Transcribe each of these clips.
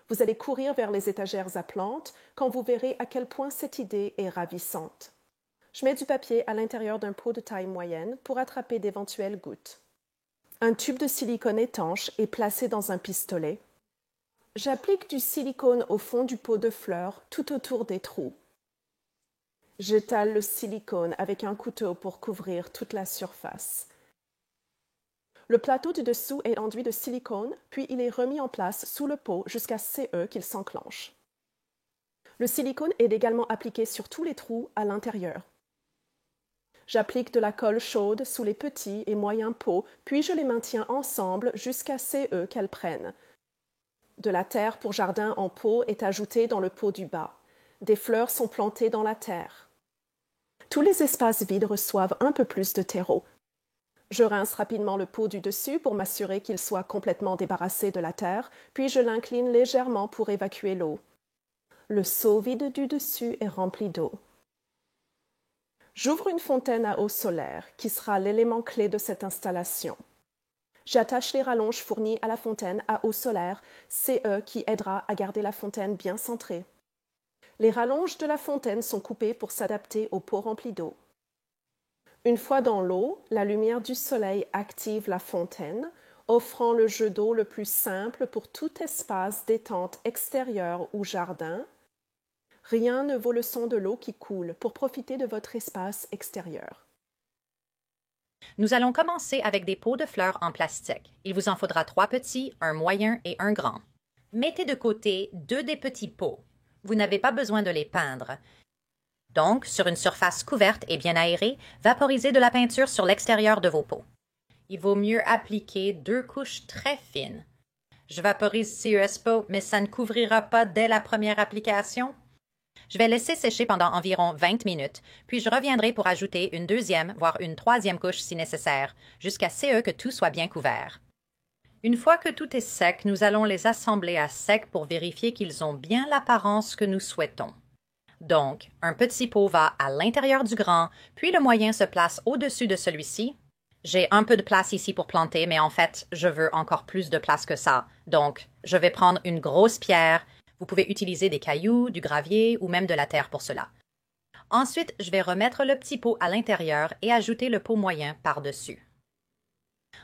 Vous allez courir vers les étagères à plantes quand vous verrez à quel point cette idée est ravissante. Je mets du papier à l'intérieur d'un pot de taille moyenne pour attraper d'éventuelles gouttes. Un tube de silicone étanche est placé dans un pistolet. J'applique du silicone au fond du pot de fleurs tout autour des trous. J'étale le silicone avec un couteau pour couvrir toute la surface. Le plateau du dessous est enduit de silicone, puis il est remis en place sous le pot jusqu'à ce qu'il s'enclenche. Le silicone est également appliqué sur tous les trous à l'intérieur. J'applique de la colle chaude sous les petits et moyens pots, puis je les maintiens ensemble jusqu'à ce qu'elles prennent. De la terre pour jardin en pot est ajoutée dans le pot du bas. Des fleurs sont plantées dans la terre. Tous les espaces vides reçoivent un peu plus de terreau. Je rince rapidement le pot du dessus pour m'assurer qu'il soit complètement débarrassé de la terre, puis je l'incline légèrement pour évacuer l'eau. Le seau vide du dessus est rempli d'eau. J'ouvre une fontaine à eau solaire, qui sera l'élément clé de cette installation. J'attache les rallonges fournies à la fontaine à eau solaire, CE qui aidera à garder la fontaine bien centrée. Les rallonges de la fontaine sont coupées pour s'adapter au pot rempli d'eau. Une fois dans l'eau, la lumière du soleil active la fontaine, offrant le jet d'eau le plus simple pour tout espace détente extérieur ou jardin. Rien ne vaut le son de l'eau qui coule pour profiter de votre espace extérieur. Nous allons commencer avec des pots de fleurs en plastique. Il vous en faudra 3 petits, un moyen et un grand. Mettez de côté 2 des petits pots. Vous n'avez pas besoin de les peindre. Donc, sur une surface couverte et bien aérée, vaporisez de la peinture sur l'extérieur de vos pots. Il vaut mieux appliquer 2 couches très fines. Je vaporise CESPO, mais ça ne couvrira pas dès la première application. Je vais laisser sécher pendant environ 20 minutes, puis je reviendrai pour ajouter une 2e, voire une 3e couche si nécessaire, jusqu'à ce que tout soit bien couvert. Une fois que tout est sec, nous allons les assembler à sec pour vérifier qu'ils ont bien l'apparence que nous souhaitons. Donc, un petit pot va à l'intérieur du grand, puis le moyen se place au-dessus de celui-ci. J'ai un peu de place ici pour planter, mais en fait, je veux encore plus de place que ça. Donc, je vais prendre une grosse pierre. Vous pouvez utiliser des cailloux, du gravier ou même de la terre pour cela. Ensuite, je vais remettre le petit pot à l'intérieur et ajouter le pot moyen par-dessus.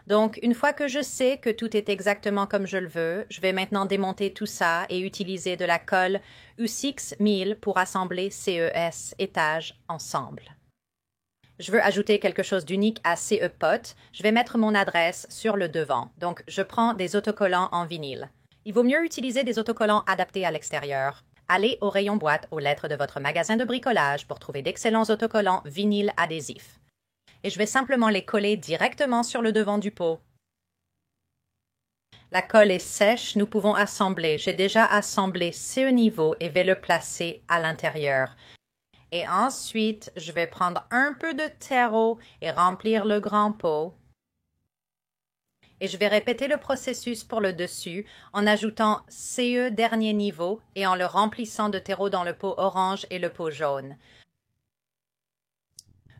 Donc, une fois que je sais que tout est exactement comme je le veux, je vais maintenant démonter tout ça et utiliser de la colle U6 1000 pour assembler CES étages ensemble. Je veux ajouter quelque chose d'unique à CE Pot. Je vais mettre mon adresse sur le devant. Donc, je prends des autocollants en vinyle. Il vaut mieux utiliser des autocollants adaptés à l'extérieur. Allez au rayon boîte aux lettres de votre magasin de bricolage pour trouver d'excellents autocollants vinyle adhésifs. Et je vais simplement les coller directement sur le devant du pot. La colle est sèche, nous pouvons assembler. J'ai déjà assemblé ce niveau et vais le placer à l'intérieur. Et ensuite, je vais prendre un peu de terreau et remplir le grand pot. Et je vais répéter le processus pour le dessus en ajoutant CE dernier niveau et en le remplissant de terreau dans le pot orange et le pot jaune.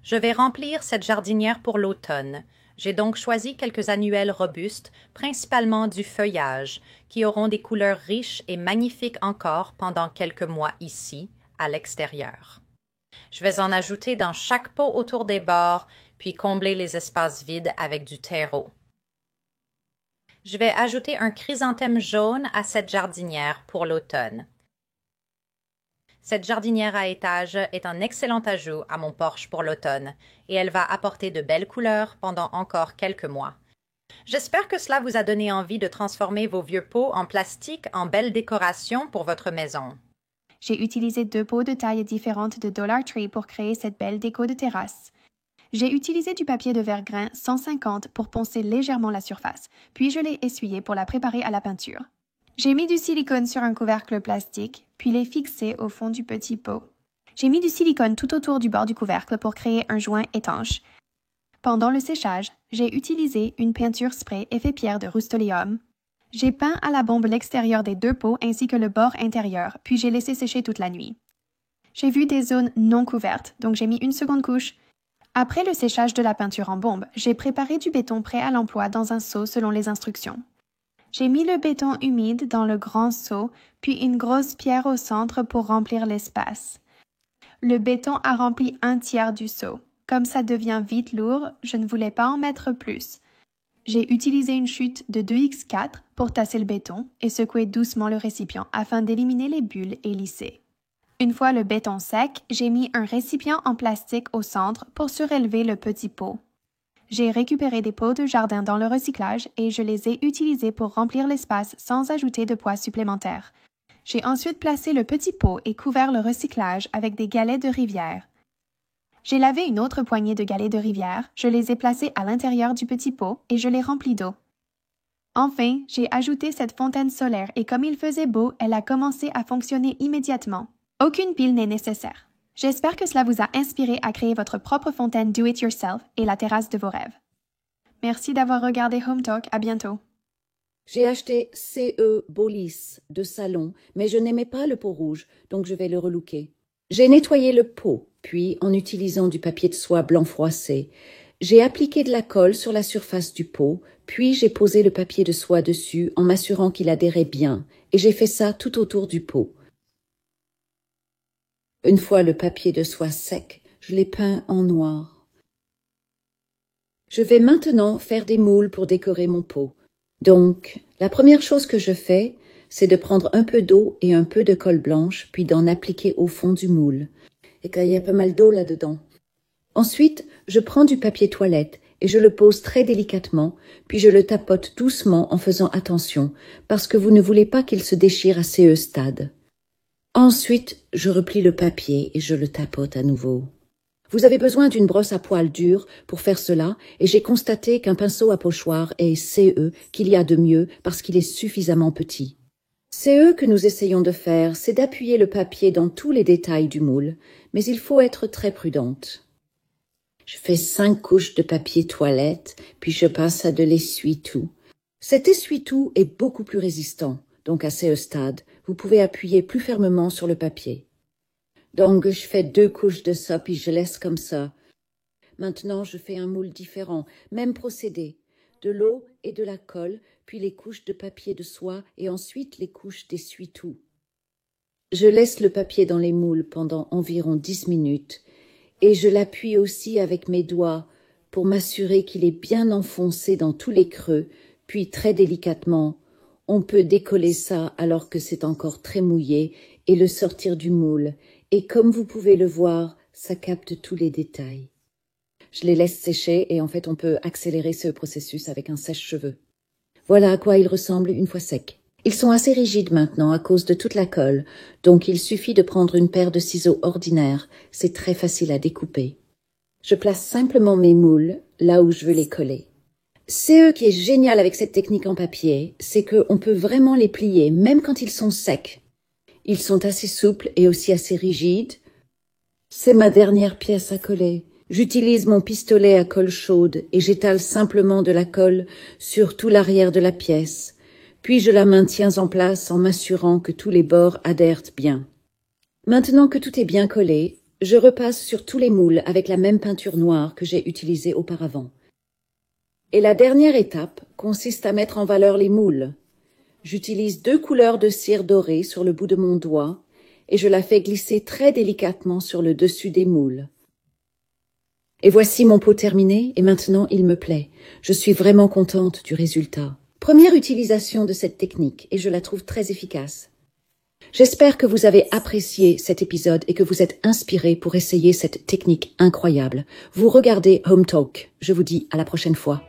Je vais remplir cette jardinière pour l'automne. J'ai donc choisi quelques annuelles robustes, principalement du feuillage, qui auront des couleurs riches et magnifiques encore pendant quelques mois ici, à l'extérieur. Je vais en ajouter dans chaque pot autour des bords, puis combler les espaces vides avec du terreau. Je vais ajouter un chrysanthème jaune à cette jardinière pour l'automne. Cette jardinière à étage est un excellent ajout à mon porche pour l'automne et elle va apporter de belles couleurs pendant encore quelques mois. J'espère que cela vous a donné envie de transformer vos vieux pots en plastique en belles décorations pour votre maison. J'ai utilisé 2 pots de tailles différentes de Dollar Tree pour créer cette belle déco de terrasse. J'ai utilisé du papier de verre grain 150 pour poncer légèrement la surface, puis je l'ai essuyé pour la préparer à la peinture. J'ai mis du silicone sur un couvercle plastique, puis l'ai fixé au fond du petit pot. J'ai mis du silicone tout autour du bord du couvercle pour créer un joint étanche. Pendant le séchage, j'ai utilisé une peinture spray effet pierre de Rust-Oleum. J'ai peint à la bombe l'extérieur des 2 pots ainsi que le bord intérieur, puis j'ai laissé sécher toute la nuit. J'ai vu des zones non couvertes, donc j'ai mis une seconde couche. Après le séchage de la peinture en bombe, j'ai préparé du béton prêt à l'emploi dans un seau selon les instructions. J'ai mis le béton humide dans le grand seau, puis une grosse pierre au centre pour remplir l'espace. Le béton a rempli un tiers du seau. Comme ça devient vite lourd, je ne voulais pas en mettre plus. J'ai utilisé une chute de 2x4 pour tasser le béton et secouer doucement le récipient afin d'éliminer les bulles et lisser. Une fois le béton sec, j'ai mis un récipient en plastique au centre pour surélever le petit pot. J'ai récupéré des pots de jardin dans le recyclage et je les ai utilisés pour remplir l'espace sans ajouter de poids supplémentaires. J'ai ensuite placé le petit pot et couvert le recyclage avec des galets de rivière. J'ai lavé une autre poignée de galets de rivière, je les ai placés à l'intérieur du petit pot et je les remplis d'eau. Enfin, j'ai ajouté cette fontaine solaire et comme il faisait beau, elle a commencé à fonctionner immédiatement. Aucune pile n'est nécessaire. J'espère que cela vous a inspiré à créer votre propre fontaine do-it-yourself et la terrasse de vos rêves. Merci d'avoir regardé Home Talk, à bientôt. J'ai acheté CE Bolis de salon, mais je n'aimais pas le pot rouge, donc je vais le relooker. J'ai nettoyé le pot, puis en utilisant du papier de soie blanc froissé, j'ai appliqué de la colle sur la surface du pot, puis j'ai posé le papier de soie dessus en m'assurant qu'il adhérait bien, et j'ai fait ça tout autour du pot. Une fois le papier de soie sec, je l'ai peint en noir. Je vais maintenant faire des moules pour décorer mon pot. Donc, la première chose que je fais, c'est de prendre un peu d'eau et un peu de colle blanche, puis d'en appliquer au fond du moule. Et qu'il y a pas mal d'eau là-dedans. Ensuite, je prends du papier toilette et je le pose très délicatement, puis je le tapote doucement en faisant attention, parce que vous ne voulez pas qu'il se déchire à ce stade. Ensuite, je replie le papier et je le tapote à nouveau. Vous avez besoin d'une brosse à poils dure pour faire cela et j'ai constaté qu'un pinceau à pochoir est CE qu'il y a de mieux parce qu'il est suffisamment petit. CE que nous essayons de faire, c'est d'appuyer le papier dans tous les détails du moule, mais il faut être très prudente. Je fais 5 couches de papier toilette, puis je passe à de l'essuie-tout. Cet essuie-tout est beaucoup plus résistant, donc à ce stade, vous pouvez appuyer plus fermement sur le papier. Donc, je fais 2 couches de ça, puis je laisse comme ça. Maintenant, je fais un moule différent, même procédé. De l'eau et de la colle, puis les couches de papier de soie et ensuite les couches d'essuie-tout. Je laisse le papier dans les moules pendant environ 10 minutes et je l'appuie aussi avec mes doigts pour m'assurer qu'il est bien enfoncé dans tous les creux, puis très délicatement, on peut décoller ça alors que c'est encore très mouillé et le sortir du moule. Et comme vous pouvez le voir, ça capte tous les détails. Je les laisse sécher et en fait on peut accélérer ce processus avec un sèche-cheveux. Voilà à quoi ils ressemblent une fois secs. Ils sont assez rigides maintenant à cause de toute la colle, donc il suffit de prendre une paire de ciseaux ordinaires, c'est très facile à découper. Je place simplement mes moules là où je veux les coller. Ce qui est génial avec cette technique en papier, c'est qu'on peut vraiment les plier, même quand ils sont secs. Ils sont assez souples et aussi assez rigides. C'est ma dernière pièce à coller. J'utilise mon pistolet à colle chaude et j'étale simplement de la colle sur tout l'arrière de la pièce. Puis je la maintiens en place en m'assurant que tous les bords adhèrent bien. Maintenant que tout est bien collé, je repasse sur tous les moules avec la même peinture noire que j'ai utilisée auparavant. Et la dernière étape consiste à mettre en valeur les moules. J'utilise 2 couleurs de cire dorée sur le bout de mon doigt et je la fais glisser très délicatement sur le dessus des moules. Et voici mon pot terminé et maintenant il me plaît. Je suis vraiment contente du résultat. Première utilisation de cette technique et je la trouve très efficace. J'espère que vous avez apprécié cet épisode et que vous êtes inspirés pour essayer cette technique incroyable. Vous regardez Home Talk. Je vous dis à la prochaine fois.